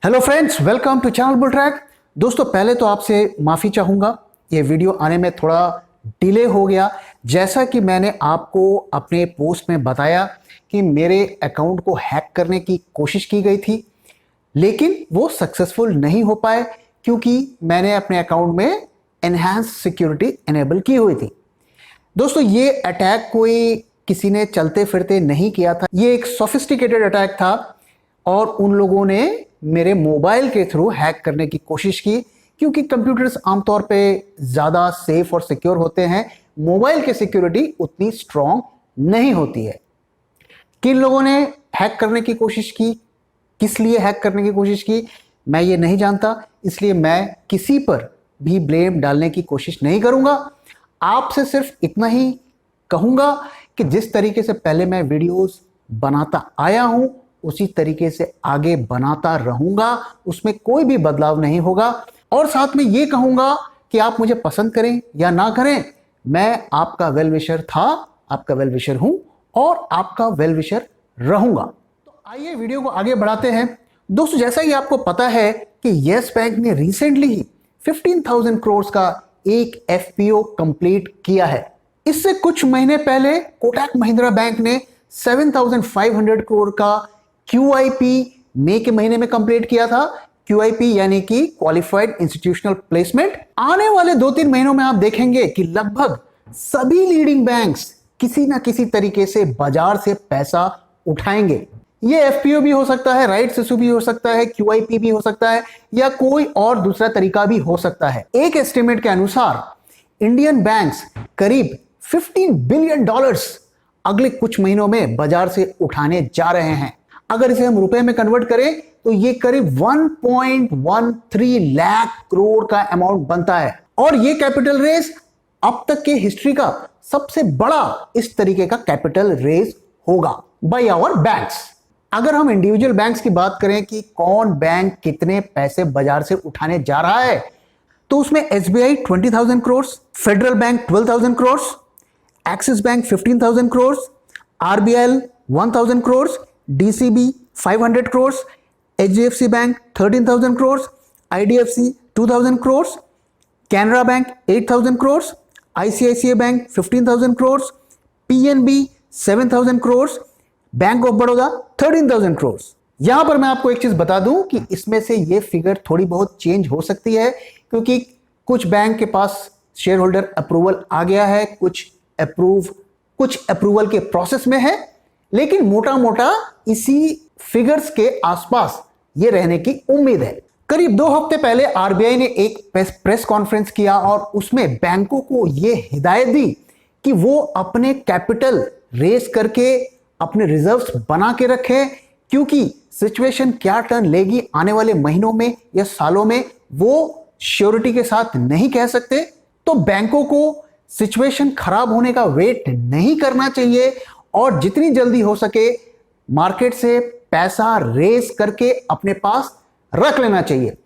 Hello friends, welcome to channel bull track. दोस्तों, पहले तो आपसे माफ़ी चाहूँगा, ये वीडियो आने में थोड़ा डिले हो गया। जैसा कि मैंने आपको अपने पोस्ट में बताया कि मेरे अकाउंट को हैक करने की कोशिश की गई थी, लेकिन वो सक्सेसफुल नहीं हो पाए क्योंकि मैंने अपने अकाउंट में एनहांस सिक्योरिटी एनेबल की हुई थी। दोस्तों, ये अटैक कोई किसी ने चलते फिरते नहीं किया था, ये एक सोफिस्टिकेटेड अटैक था और उन लोगों ने मेरे मोबाइल के थ्रू हैक करने की कोशिश की, क्योंकि कंप्यूटर्स आमतौर पे ज़्यादा सेफ और सिक्योर होते हैं। मोबाइल की सिक्योरिटी उतनी स्ट्रांग नहीं होती है। किन लोगों ने हैक करने की कोशिश की, किस लिए हैक करने की कोशिश की, मैं ये नहीं जानता, इसलिए मैं किसी पर भी ब्लेम डालने की कोशिश नहीं करूंगा। आपसे सिर्फ इतना ही कहूंगा कि जिस तरीके से पहले मैं वीडियोस बनाता आया हूं उसी तरीके से आगे बनाता रहूंगा, उसमें कोई भी बदलाव नहीं होगा। और साथ में ये कहूंगा कि आप मुझे पसंद करें या ना करें, मैं आपका वेल विशर था, आपका वेल विशर हूं और आपका वेल विशर रहूंगा। तो आइए वीडियो को आगे बढ़ाते हैं। दोस्तों, जैसा कि आपको पता है कि यस बैंक ने रिसेंटली ही 15,000 करोड़ का एक एफपीओ कंप्लीट किया है। इससे कुछ महीने पहले कोटक महिंद्रा बैंक ने 7,500 करोड़ का क्यूआईपी मई के महीने में कंप्लीट किया था। क्यूआईपी यानी कि क्वालिफाइड इंस्टीट्यूशनल प्लेसमेंट। आने वाले 2-3 महीनों में आप देखेंगे कि लगभग सभी लीडिंग बैंक्स किसी ना किसी तरीके से बाजार से पैसा उठाएंगे। ये एफपीओ भी हो सकता है, राइट्स इशू भी हो सकता है, क्यूआईपी भी हो सकता है या कोई और दूसरा तरीका भी हो सकता है। एक एस्टिमेट के अनुसार इंडियन बैंक्स करीब $15 बिलियन अगले कुछ महीनों में बाजार से उठाने जा रहे हैं। अगर इसे हम रुपए में कन्वर्ट करें तो ये करीब 1.13 लाख करोड़ का अमाउंट बनता है और ये कैपिटल रेस अब तक के हिस्ट्री का सबसे बड़ा इस तरीके का कैपिटल रेस होगा बाय आवर बैंक्स। अगर हम इंडिविजुअल बैंक्स की बात करें कि कौन बैंक कितने पैसे बाजार से उठाने जा रहा है, तो उसमें SBI 20,000 crore, federal bank 12,000 crore, axis bank 15,000 crore, RBL 1,000 crore, DCB 500 crore, HDFC bank 13,000 crore, IDFC 2,000 crore, Canara bank 8,000 crore, ICICI bank 15,000 crore, PNB 7,000 crore, bank of Baroda 13,000 crore. यहां पर मैं आपको एक चीज बता दूं कि इसमें से ये फिगर थोड़ी बहुत चेंज हो सकती है, क्योंकि कुछ बैंक के पास शेयर होल्डर अप्रूवल आ गया है, कुछ अप्रूवल के प्रोसेस में है, लेकिन मोटा मोटा इसी फिगर्स के आसपास ये रहने की उम्मीद है। करीब 2 हफ्ते पहले आरबीआई ने एक प्रेस कॉन्फ्रेंस किया और उसमें बैंकों को यह हिदायत दी कि वो अपने कैपिटल रेस करके अपने रिजर्व्स बना के रखें, क्योंकि सिचुएशन क्या टर्न लेगी आने वाले महीनों में या सालों में वो श्योरिटी के साथ नहीं कह सकते। तो बैंकों को सिचुएशन खराब होने का वेट नहीं करना चाहिए और जितनी जल्दी हो सके मार्केट से पैसा रेस करके अपने पास रख लेना चाहिए।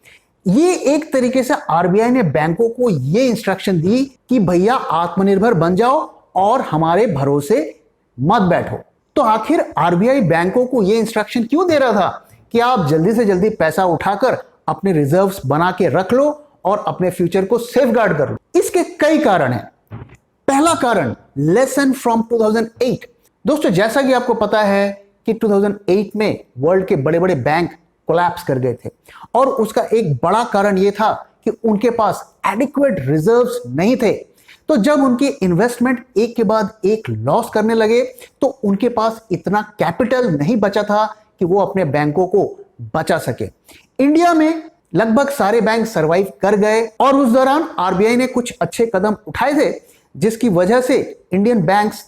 ये एक तरीके से आरबीआई ने बैंकों को ये इंस्ट्रक्शन दी कि भैया आत्मनिर्भर बन जाओ और हमारे भरोसे मत बैठो। तो आखिर आरबीआई बैंकों को ये इंस्ट्रक्शन क्यों दे रहा था कि आप जल्दी से जल्दी पैसा उठाकर अपने रिजर्व्स बना के रख लो और अपने फ्यूचर को सेफगार्ड कर लो? इसके कई कारण हैं। पहला कारण, लेसन फ्रॉम 2008। दोस्तों, जैसा कि आपको पता है कि 2008 में वर्ल्ड के बड़े बड़े बैंक कोलैप्स कर गए थे और उसका एक बड़ा कारण यह था कि उनके पास एडिक्वेट रिजर्व्स नहीं थे। तो जब उनके इन्वेस्टमेंट एक के बाद एक लॉस करने लगे तो उनके पास इतना कैपिटल नहीं बचा था कि वो अपने बैंकों को बचा सके। इंडिया में लगभग सारे बैंक सरवाइव कर गए और उस दौरान आरबीआई ने कुछ अच्छे कदम उठाए थे, जिसकी वजह से इंडियन बैंक्स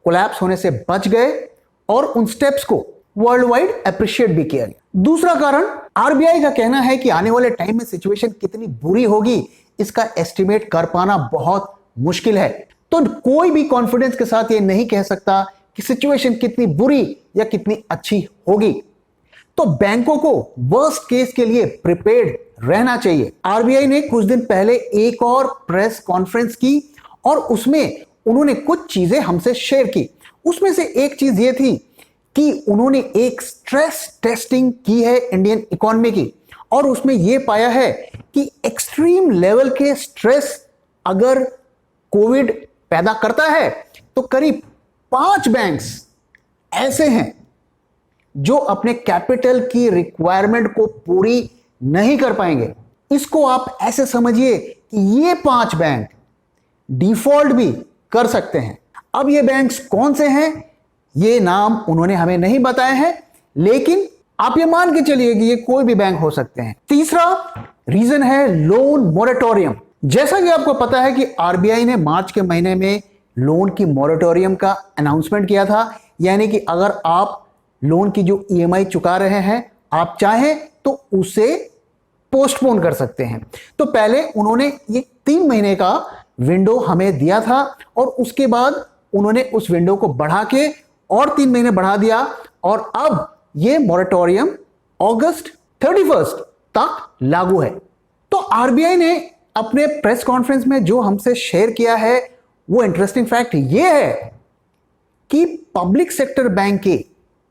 कोलैप्स होने से बच गए और उन स्टेप्स को वर्ल्ड वाइड अप्रिशिएट भी किया गया। दूसरा कारण, आरबीआई का कहना है कि आने वाले टाइम में सिचुएशन कितनी बुरी होगी इसका एस्टिमेट कर पाना बहुत मुश्किल है। तो कोई भी कॉन्फिडेंस के साथ ये नहीं कह सकता कि सिचुएशन कितनी बुरी या कितनी अच्छी होगी। तो बैंकों को वर्स्ट केस के लिए प्रिपेयर्ड रहना चाहिए। आरबीआई ने कुछ दिन पहले एक और प्रेस कॉन्फ्रेंस की और उसमें उन्होंने कुछ चीजें हमसे शेयर की। उसमें से एक चीज ये थी कि उन्होंने एक स्ट्रेस टेस्टिंग की है इंडियन इकोनॉमी की। और उसमें यह पाया है कि एक्सट्रीम लेवल के स्ट्रेस अगर कोविड पैदा करता है तो करीब 5 बैंक्स ऐसे हैं जो अपने कैपिटल की रिक्वायरमेंट को पूरी नहीं कर पाएंगे। इसको आप ऐसे समझिए कि ये 5 बैंक डिफॉल्ट भी कर सकते हैं। अब ये बैंक्स कौन से हैं, ये नाम उन्होंने हमें नहीं बताए हैं, लेकिन आप ये मान के चलिए कि ये कोई भी बैंक हो सकते हैं। तीसरा रीजन है लोन मोरेटोरियम। जैसा कि आपको पता है कि आरबीआई ने मार्च के महीने में लोन की मोरेटोरियम का अनाउंसमेंट किया था, यानी कि अगर आप लोन की जो ईएमआई चुका रहे हैं, आप चाहें तो उसे पोस्टपोन कर सकते हैं। तो पहले उन्होंने ये 3 महीने का विंडो हमें दिया था और उसके बाद उन्होंने उस विंडो को बढ़ा के और 3 महीने बढ़ा दिया और अब ये मॉरेटोरियम अगस्त 31 तक लागू है। तो आरबीआई ने अपने प्रेस कॉन्फ्रेंस में जो हमसे शेयर किया है वो इंटरेस्टिंग फैक्ट ये है कि पब्लिक सेक्टर बैंक के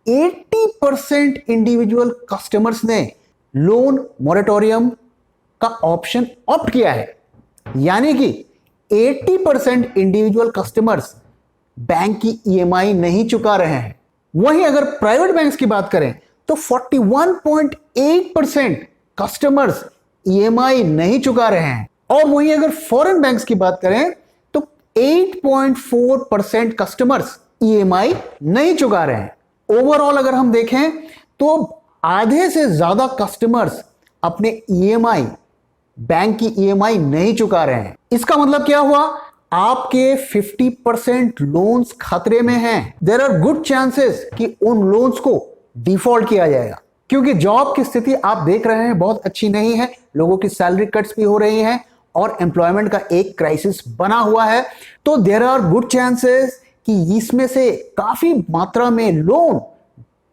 80% इंडिविजुअल कस्टमर्स ने लोन मॉरेटोरियम का ऑप्शन ऑप्ट किया है, यानी कि 80% इंडिविजुअल कस्टमर्स बैंक की ईएमआई नहीं चुका रहे हैं। वहीं अगर प्राइवेट बैंक्स की बात करें तो 41.8% कस्टमर्स ईएमआई नहीं चुका रहे हैं और वहीं अगर फॉरेन बैंक्स की बात करें तो 8.4% कस्टमर्स ईएमआई नहीं चुका रहे हैं। ओवरऑल अगर हम देखें तो आधे से ज्यादा कस्टमर्स अपने ईएमआई, बैंक की ईएमआई नहीं चुका रहे हैं। इसका मतलब क्या हुआ, आपके 50% लोन्स खतरे में हैं। देयर आर गुड चांसेस कि उन लोन्स को डिफॉल्ट किया जाएगा, क्योंकि जॉब की स्थिति आप देख रहे हैं बहुत अच्छी नहीं है, लोगों की सैलरी कट्स भी हो रही हैं और एम्प्लॉयमेंट का एक क्राइसिस बना हुआ है। तो देयर आर गुड चांसेस कि इसमें से काफी मात्रा में लोन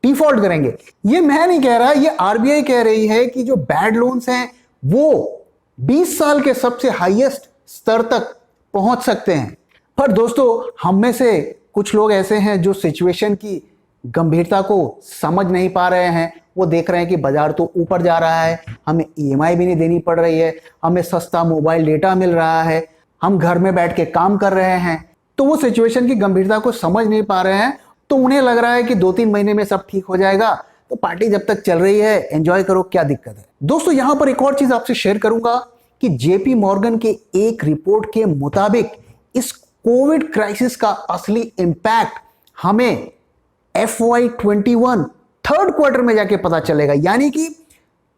डिफॉल्ट करेंगे। ये मैं नहीं कह रहा, ये आरबीआई कह रही है कि जो बैड लोन्स हैं वो 20 साल के सबसे हाईएस्ट स्तर तक पहुंच सकते हैं। पर दोस्तों, हम में से कुछ लोग ऐसे हैं जो सिचुएशन की गंभीरता को समझ नहीं पा रहे हैं। वो देख रहे हैं कि बाजार तो ऊपर जा रहा है, हमें ईएमआई भी नहीं देनी पड़ रही है, हमें सस्ता मोबाइल डेटा मिल रहा है, हम घर में बैठ के काम कर रहे हैं। तो वो सिचुएशन की गंभीरता को समझ नहीं पा रहे हैं। तो उन्हें लग रहा है कि 2-3 महीने में सब ठीक हो जाएगा, तो पार्टी जब तक चल रही है एंजॉय करो, क्या दिक्कत है। दोस्तों, यहां पर एक और चीज आपसे शेयर करूंगा कि जेपी मॉर्गन के एक रिपोर्ट के मुताबिक इस कोविड क्राइसिस का असली इंपैक्ट हमें FY21 थर्ड क्वार्टर में जाके पता चलेगा, यानी कि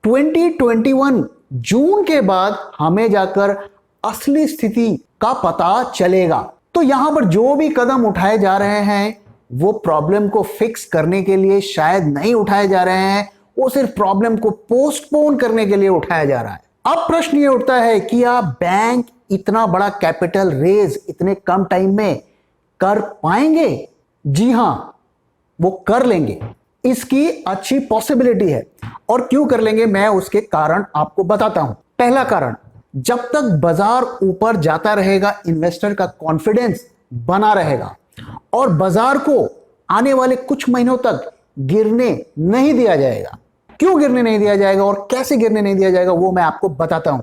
2021 जून के बाद हमें जाकर असली स्थिति का पता चलेगा। तो यहां पर जो भी कदम उठाए जा रहे हैं वो प्रॉब्लम को फिक्स करने के लिए शायद नहीं उठाए जा रहे हैं, वो सिर्फ प्रॉब्लम को पोस्टपोन करने के लिए उठाया जा रहा है। अब प्रश्न ये उठता है कि आप बैंक इतना बड़ा कैपिटल रेज इतने कम टाइम में कर पाएंगे? जी हां, वो कर लेंगे, इसकी अच्छी पॉसिबिलिटी है। और क्यों कर लेंगे, मैं उसके कारण आपको बताता हूं। पहला कारण, जब तक बाजार ऊपर जाता रहेगा इन्वेस्टर का कॉन्फिडेंस बना रहेगा और बाजार को आने वाले कुछ महीनों तक गिरने नहीं दिया जाएगा। क्यों गिरने नहीं दिया जाएगा और कैसे गिरने नहीं दिया जाएगा वो मैं आपको बताता हूं।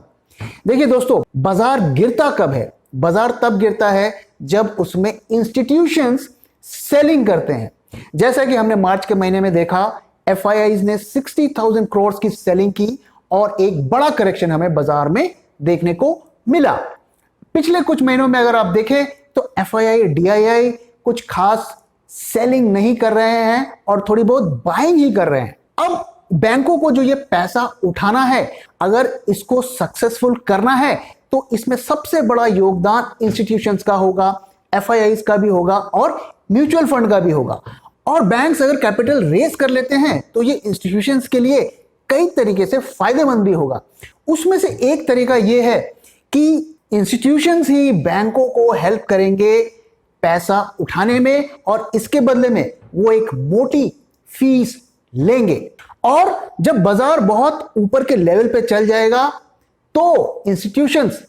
देखिए दोस्तों, बाजार गिरता कब है? बाजार तब गिरता है जब उसमें इंस्टीट्यूशंस सेलिंग करते हैं। जैसा कि हमने मार्च के महीने में देखा, एफआईआईज ने 60,000 करोड़ की सेलिंग की और एक बड़ा करेक्शन हमें बाजार में देखने को मिला। पिछले कुछ महीनों में अगर आप देखें तो एफआईआई, डीआईआई कुछ खास सेलिंग नहीं कर रहे हैं और थोड़ी बहुत बाइंग ही कर रहे हैं। अब बैंकों को जो ये पैसा उठाना है, अगर इसको सक्सेसफुल करना है तो इसमें सबसे बड़ा योगदान इंस्टीट्यूशंस का होगा, एफआईआईज का भी होगा और म्यूचुअल फंड का भी होगा। और बैंक्स अगर कैपिटल रेज कर लेते हैं तो ये इंस्टीट्यूशंस के लिए कई तरीके से फायदेमंद भी होगा। उसमें से एक तरीका यह है कि इंस्टीट्यूशंस ही बैंकों को हेल्प करेंगे पैसा उठाने में और इसके बदले में वो एक मोटी फीस लेंगे। और जब बाजार बहुत ऊपर के लेवल पे चल जाएगा तो इंस्टीट्यूशंस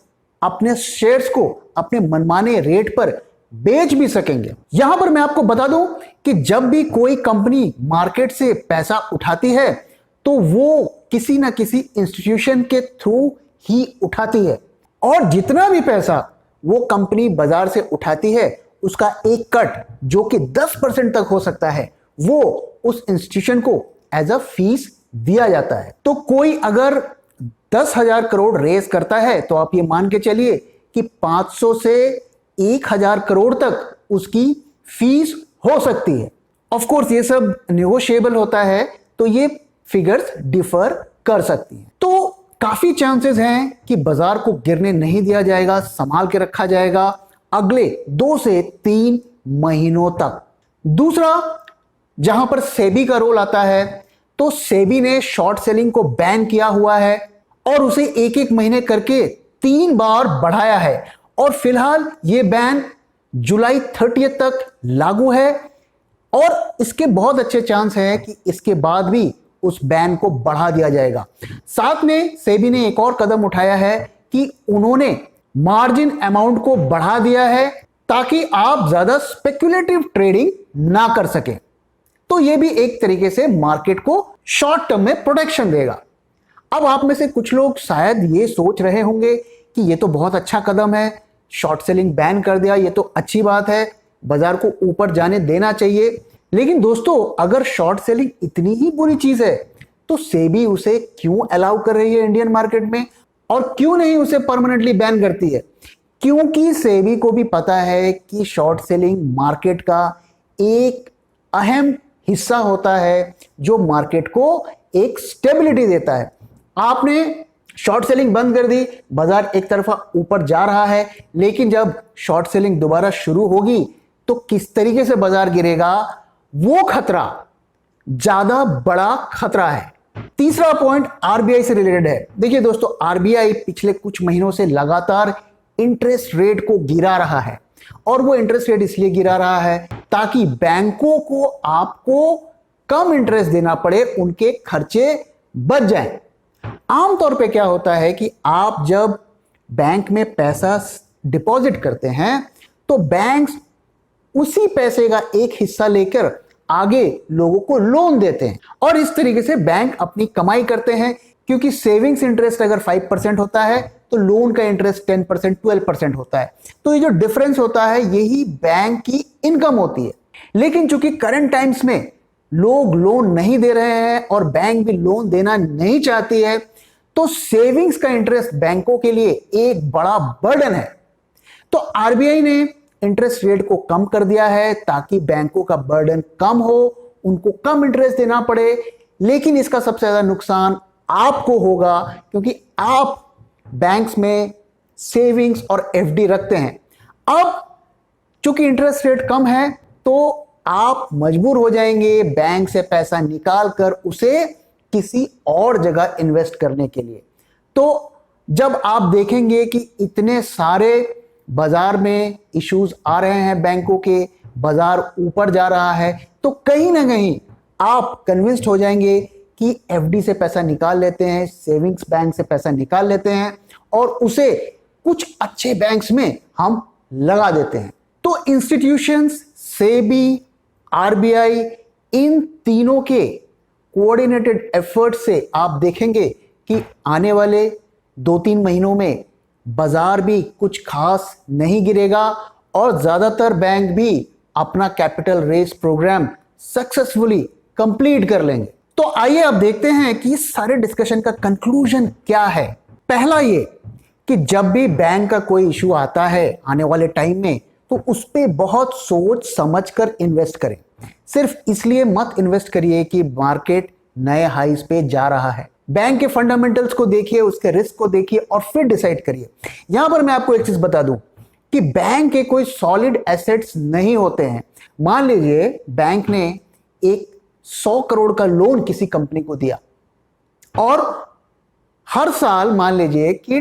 अपने शेयर्स को अपने मनमाने रेट पर बेच भी सकेंगे। यहां पर मैं आपको बता दूं कि जब भी कोई कंपनी मार्केट से पैसा उठाती है तो वो किसी ना किसी इंस्टीट्यूशन के थ्रू ही उठाती है, और जितना भी पैसा वो कंपनी बाजार से उठाती है उसका एक कट जो कि 10% तक हो सकता है वो उस इंस्टीट्यूशन को एज अ फीस दिया जाता है। तो कोई अगर 10,000 करोड़ रेज करता है तो आप ये मान के चलिए कि 500 से 1,000 करोड़ तक उसकी फीस हो सकती है। ऑफ कोर्स ये सब नेगोशिएबल होता है, तो ये फिगर्स डिफर कर सकती हैं। तो काफी चांसेस हैं कि बाजार को गिरने नहीं दिया जाएगा, संभाल के रखा जाएगा अगले 2 से 3 महीनों तक। दूसरा, जहां पर सेबी का रोल आता है, तो सेबी ने शॉर्ट सेलिंग को बैन किया हुआ है और उसे एक एक महीने करके 3 बार बढ़ाया है, और फिलहाल यह बैन जुलाई 30 तक लागू है, और इसके बहुत अच्छे चांस है कि इसके बाद भी उस बैन को बढ़ा दिया जाएगा। साथ में सेबी ने एक और कदम उठाया है कि उन्होंने मार्जिन अमाउंट को बढ़ा दिया है ताकि आप ज्यादा स्पेक्युलेटिव ट्रेडिंग ना कर सके। तो यह भी एक तरीके से मार्केट को शॉर्ट टर्म में प्रोटेक्शन देगा। अब आप में से कुछ लोग शायद ये सोच रहे होंगे कि यह तो बहुत अच्छा कदम है, शॉर्ट सेलिंग बैन कर दिया, यह तो अच्छी बात है, बाजार को ऊपर जाने देना चाहिए। लेकिन दोस्तों, अगर शॉर्ट सेलिंग इतनी ही बुरी चीज है तो सेबी उसे क्यों अलाउ कर रही है इंडियन मार्केट में, और क्यों नहीं उसे परमानेंटली बैन करती है? क्योंकि सेबी को भी पता है कि शॉर्ट सेलिंग मार्केट का एक अहम हिस्सा होता है जो मार्केट को एक स्टेबिलिटी देता है। आपने शॉर्ट सेलिंग बंद कर दी, बाजार एक तरफा ऊपर जा रहा है, लेकिन जब शॉर्ट सेलिंग दोबारा शुरू होगी तो किस तरीके से बाजार गिरेगा, वो खतरा ज्यादा बड़ा खतरा है। तीसरा पॉइंट आरबीआई से रिलेटेड है। देखिए दोस्तों, आरबीआई पिछले कुछ महीनों से लगातार इंटरेस्ट रेट को गिरा रहा है, और वो इंटरेस्ट रेट इसलिए गिरा रहा है ताकि बैंकों को आपको कम इंटरेस्ट देना पड़े, उनके खर्चे बच जाएं। आमतौर पे क्या होता है कि आप जब बैंक में पैसा डिपॉजिट करते हैं तो बैंक्स उसी पैसे का एक हिस्सा लेकर आगे लोगों को लोन देते हैं, और इस तरीके से बैंक अपनी कमाई करते हैं, क्योंकि सेविंग्स इंटरेस्ट अगर 5% होता है तो लोन का इंटरेस्ट 10%, 12% होता है। तो ये जो डिफरेंस होता है यही बैंक की इनकम होती है। लेकिन चूंकि करंट टाइम्स में लोग लोन नहीं दे रहे हैं और बैंक भी लोन देना नहीं चाहती है, तो सेविंग्स का इंटरेस्ट बैंकों के लिए एक बड़ा बर्डन है। तो आरबीआई ने इंटरेस्ट रेट को कम कर दिया है ताकि बैंकों का बर्डन कम हो, उनको कम इंटरेस्ट देना पड़े। लेकिन इसका सबसे ज्यादा नुकसान आपको होगा, क्योंकि आप बैंक्स में सेविंग्स और एफडी रखते हैं। अब चूंकि इंटरेस्ट रेट कम है तो आप मजबूर हो जाएंगे बैंक से पैसा निकाल कर उसे किसी और जगह इन्वेस्ट करने के लिए। तो जब आप देखेंगे कि इतने सारे बाजार में इश्यूज आ रहे हैं, बैंकों के बाजार ऊपर जा रहा है, तो कहीं ना कहीं आप कन्विंस्ड हो जाएंगे कि एफडी से पैसा निकाल लेते हैं, सेविंग्स बैंक से पैसा निकाल लेते हैं और उसे कुछ अच्छे बैंक्स में हम लगा देते हैं। तो इंस्टीट्यूशंस, सेबी, आरबीआई, इन तीनों के कोऑर्डिनेटेड एफर्ट से आप देखेंगे कि आने वाले 2-3 महीनों में बाजार भी कुछ खास नहीं गिरेगा और ज्यादातर बैंक भी अपना capital raise programme successfully complete कर लेंगे। तो आइए अब देखते हैं कि इस सारे डिस्कशन का कंक्लूजन क्या है। पहला ये कि जब भी बैंक का कोई इशू आता है आने वाले टाइम में, तो उस पर बहुत सोच समझ कर इन्वेस्ट करें। सिर्फ इसलिए मत इन्वेस्ट करिए कि मार्केट नए हाईज पे जा रहा है। बैंक के फंडामेंटल्स को देखिए, उसके रिस्क को देखिए और फिर डिसाइड करिए। यहां पर मैं आपको एक चीज बता दूं कि बैंक के कोई सॉलिड एसेट्स नहीं होते हैं। मान लीजिए बैंक ने एक 100 करोड़ का लोन किसी कंपनी को दिया और हर साल मान लीजिए कि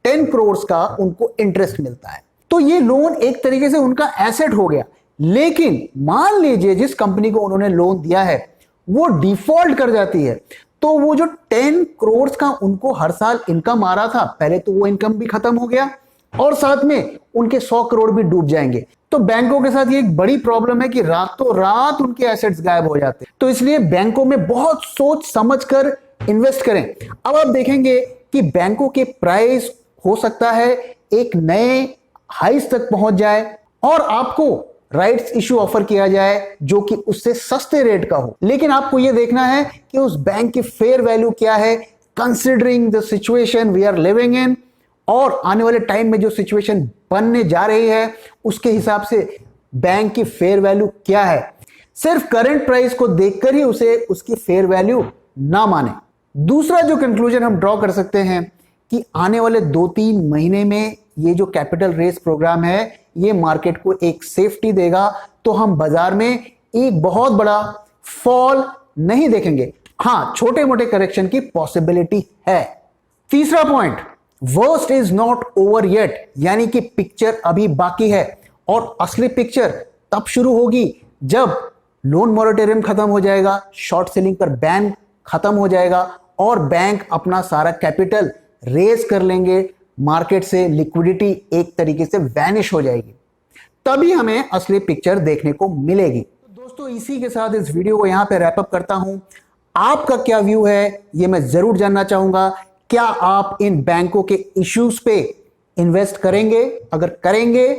10 करोड़ का उनको इंटरेस्ट मिलता है, तो ये लोन एक तरीके से उनका एसेट हो गया। लेकिन मान लीजिए जिस कंपनी को उन्होंने लोन दिया है वो डिफॉल्ट कर जाती है, तो वो जो 10 करोड़ का उनको हर साल इनकम आ रहा था, पहले तो वो इनकम भी खत्म हो गया और साथ में उनके 100 करोड़ भी डूब जाएंगे। तो बैंकों के साथ ये एक बड़ी प्रॉब्लम है कि रातों रात उनके एसेट्स गायब हो जाते हैं। तो इसलिए बैंकों में बहुत सोच समझकर इन्वेस्ट करें। अब आप देखेंगे कि बैंकों के प्राइस हो सकता है एक नए हाइस तक पहुंच जाए और आपको राइट्स इशू ऑफर किया जाए जो कि उससे सस्ते रेट का हो, लेकिन आपको यह देखना है कि उस बैंक की फेयर वैल्यू क्या है considering the situation we are living in, और आने वाले टाइम में जो सिचुएशन बनने जा रही है उसके हिसाब से बैंक की फेयर वैल्यू क्या है। सिर्फ करंट प्राइस को देखकर ही उसे उसकी फेयर वैल्यू ना माने। दूसरा जो कंक्लूजन हम ड्रॉ कर सकते हैं कि आने वाले 2-3 महीने में ये जो कैपिटल रेस प्रोग्राम है ये मार्केट को एक सेफ्टी देगा, तो हम बाजार में एक बहुत बड़ा फॉल नहीं देखेंगे। हां, छोटे मोटे करेक्शन की पॉसिबिलिटी है। तीसरा point, worst is not over yet, यानी कि पिक्चर अभी बाकी है और असली पिक्चर तब शुरू होगी जब लोन मॉरेटोरियम खत्म हो जाएगा, शॉर्ट सेलिंग पर बैन खत्म हो जाएगा और बैंक अपना सारा कैपिटल रेज कर लेंगे, मार्केट से लिक्विडिटी एक तरीके से वैनिश हो जाएगी, तभी हमें असली पिक्चर देखने को मिलेगी। तो दोस्तों, इसी के साथ इस वीडियो को यहां पे रैप अप करता हूं। आपका क्या व्यू है ये मैं जरूर जानना चाहूंगा। क्या आप इन बैंकों के इश्यूज पे इन्वेस्ट करेंगे? अगर करेंगे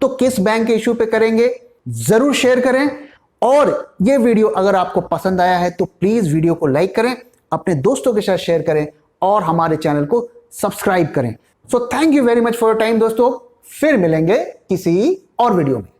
तो किस बैंक के इश्यू पे करेंगे, जरूर शेयर करें। और ये वीडियो अगर आपको पसंद आया है तो प्लीज वीडियो को लाइक करें, अपने दोस्तों के साथ शेयर करें और हमारे चैनल को सब्सक्राइब करें। So thank you very much for your time दोस्तों, फिर मिलेंगे किसी और वीडियो में।